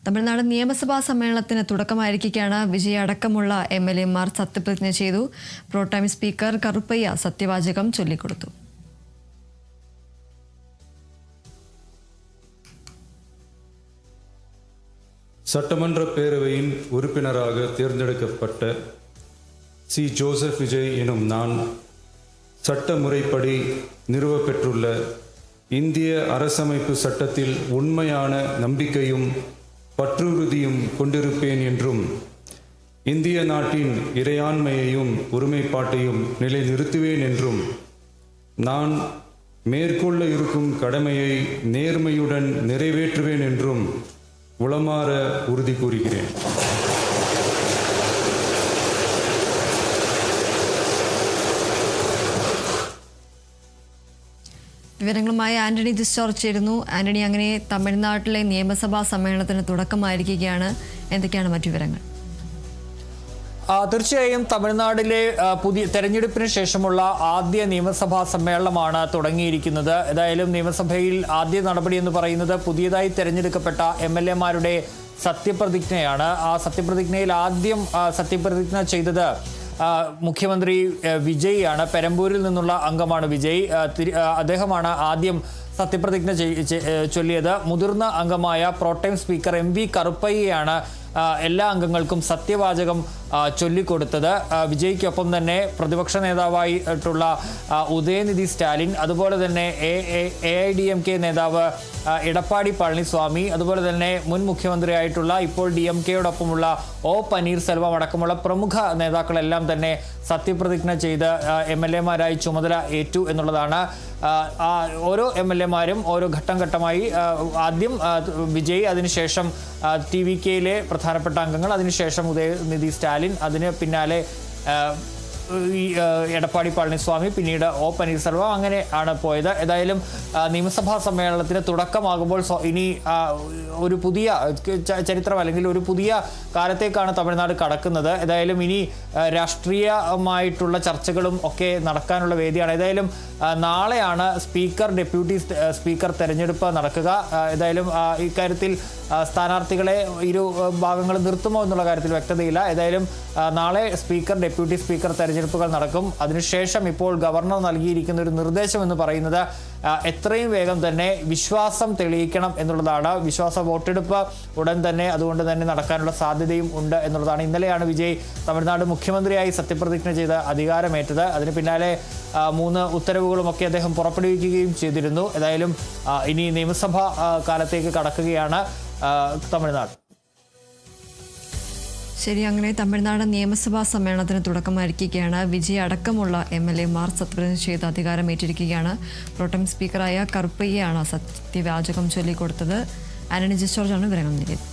തമിഴ്നാട് നിയമസഭാ സമ്മേളനത്തിന് തുടക്കമായിരിക്കെയാണ് വിജയ് അടക്കമുള്ള എംഎൽഎമാർ സത്യപ്രതിജ്ഞ ചെയ്തു. പ്രോടൈം സ്പീക്കർ കറുപ്പയ്യ സത്യവാചകം ചൊല്ലിക്കൊടുത്തു. சட்டமன்ற பேரவையின் உறுப்பினராக தேர்ந்தெடுக்கப்பட்ட சி. ஜோசப் விஜய் எனும் நான் சட்ட முறைப்படி நிறுவப்பெற்றுள்ள இந்திய அரசமைப்பு சட்டத்தில் உண்மையான நம்பிக்கையும் பற்றுறுதியும் கொண்டிருப்பேன் என்றும் இந்திய நாட்டின் இறையாண்மையையும் ஒருமைப்பாட்டையும் நிலைநிறுத்துவேன் என்றும் நான் மேற்கொள்ள இருக்கும் கடமையை நேர்மையுடன் நிறைவேற்றுவேன் என்றும் உளமாற உறுதி கூறுகிறேன். വിവരങ്ങളുമായി ആന്റണി ഡിസ്ചാർജ് ചേരുന്നു. ആന്റണി, അങ്ങനെ തമിഴ്നാട്ടിലെ നിയമസഭാ സമ്മേളനത്തിന് തുടക്കമായിരിക്കുകയാണ്. എന്തൊക്കെയാണ് മറ്റു വിവരങ്ങൾ? തീർച്ചയായും തമിഴ്നാട്ടിലെ പുതിയ തെരഞ്ഞെടുപ്പിന് ശേഷമുള്ള ആദ്യ നിയമസഭാ സമ്മേളനമാണ് തുടങ്ങിയിരിക്കുന്നത്. ഏതായാലും നിയമസഭയിൽ ആദ്യ നടപടി എന്ന് പറയുന്നത് പുതിയതായി തെരഞ്ഞെടുക്കപ്പെട്ട എംഎൽഎമാരുടെ സത്യപ്രതിജ്ഞയാണ്. ആ സത്യപ്രതിജ്ഞയിൽ ആദ്യം സത്യപ്രതിജ്ഞ ചെയ്തത് മുഖ്യമന്ത്രി വിജയ് ആണ്. പെരമ്പൂരിൽ നിന്നുള്ള അംഗമാണ് വിജയ്. അദ്ദേഹമാണ് ആദ്യം സത്യപ്രതിജ്ഞ ചൊല്ലിയത്. മുതിർന്ന അംഗമായ പ്രോടൈം സ്പീക്കർ എം വി കറുപ്പയ്യയാണ് എല്ലാ അംഗങ്ങൾക്കും സത്യവാചകം ചൊല്ലിക്കൊടുത്തത്. വിജയ്ക്കൊപ്പം തന്നെ പ്രതിപക്ഷ നേതാവായിട്ടുള്ള ഉദയനിധി സ്റ്റാലിൻ, അതുപോലെ തന്നെ AIDMK നേതാവ് എടപ്പാടി പളനിസ്വാമി, അതുപോലെ തന്നെ മുൻ മുഖ്യമന്ത്രിയായിട്ടുള്ള ഇപ്പോൾ DMKയോടൊപ്പമുള്ള O. പനീർസെൽവം അടക്കമുള്ള പ്രമുഖ നേതാക്കളെല്ലാം തന്നെ സത്യപ്രതിജ്ഞ ചെയ്ത് MLA-മാരായി ചുമതല ഏറ്റു എന്നുള്ളതാണ്. ഓരോ MLA-മാരും ഓരോ ഘട്ടം ഘട്ടമായി ആദ്യം വിജയ്, അതിനുശേഷം TVKയിലെ പ്രധാനപ്പെട്ട അംഗങ്ങൾ, അതിനുശേഷം ഉദയനിധി സ്റ്റാലിൻ, അതിന് പിന്നാലെ എടപ്പാടി പളനിസ്വാമി, പിന്നീട് O. പനീർസെൽവം, അങ്ങനെ ആണ് പോയത്. ഏതായാലും നിയമസഭാ സമ്മേളനത്തിന് തുടക്കമാകുമ്പോൾ ഇനി ഒരു പുതിയ ചരിത്രം അല്ലെങ്കിൽ ഒരു പുതിയ കാലത്തേക്കാണ് തമിഴ്നാട് കടക്കുന്നത്. ഏതായാലും ഇനി രാഷ്ട്രീയമായിട്ടുള്ള ചർച്ചകളും ഒക്കെ നടക്കാനുള്ള വേദിയാണ്. ഏതായാലും നാളെയാണ് സ്പീക്കർ, ഡെപ്യൂട്ടി സ്പീക്കർ തെരഞ്ഞെടുപ്പ് നടക്കുക. ഏതായാലും ഇക്കാര്യത്തിൽ സ്ഥാനാർത്ഥികളെ ഇരു ഭാഗങ്ങൾ നിർത്തുമോ എന്നുള്ള കാര്യത്തിൽ വ്യക്തതയില്ല. ഏതായാലും നാളെ സ്പീക്കർ, ഡെപ്യൂട്ടി സ്പീക്കർ തെരഞ്ഞെടുപ്പുകൾ നടക്കും. അതിനുശേഷം ഇപ്പോൾ ഗവർണർ നൽകിയിരിക്കുന്ന ഒരു നിർദ്ദേശം എന്ന് പറയുന്നത് എത്രയും വേഗം തന്നെ വിശ്വാസം തെളിയിക്കണം എന്നുള്ളതാണ്. വിശ്വാസ വോട്ടെടുപ്പ് ഉടൻ തന്നെ അതുകൊണ്ട് തന്നെ നടക്കാനുള്ള സാധ്യതയും ഉണ്ട് എന്നുള്ളതാണ്. ഇന്നലെയാണ് വിജയ് തമിഴ്നാട് മുഖ്യമന്ത്രിയായി സത്യപ്രതിജ്ഞ ചെയ്ത് അധികാരമേറ്റത്. അതിന് പിന്നാലെ 3 ഉത്തരവുകളുമൊക്കെ അദ്ദേഹം പുറപ്പെടുവിക്കുകയും ചെയ്തിരുന്നു. ഏതായാലും ഇനി നിയമസഭാ കാലത്തേക്ക് കടക്കുകയാണ് തമിഴ്നാട്. ശരി, അങ്ങനെ തമിഴ്നാട് നിയമസഭാ സമ്മേളനത്തിന് തുടക്കമായിരിക്കുകയാണ്. വിജയ് അടക്കമുള്ള MLA-മാർ സത്യപ്രതിജ്ഞ ചെയ്ത് അധികാരമേറ്റിരിക്കുകയാണ്. പ്രോടൈം സ്പീക്കറായ കറുപ്പയ്യയാണ് സത്യവാചകം ചൊല്ലിക്കൊടുത്തത്. ആന്റണി ജിസ്റ്റോർജാണ് വിവരങ്ങൾ നൽകിയത്.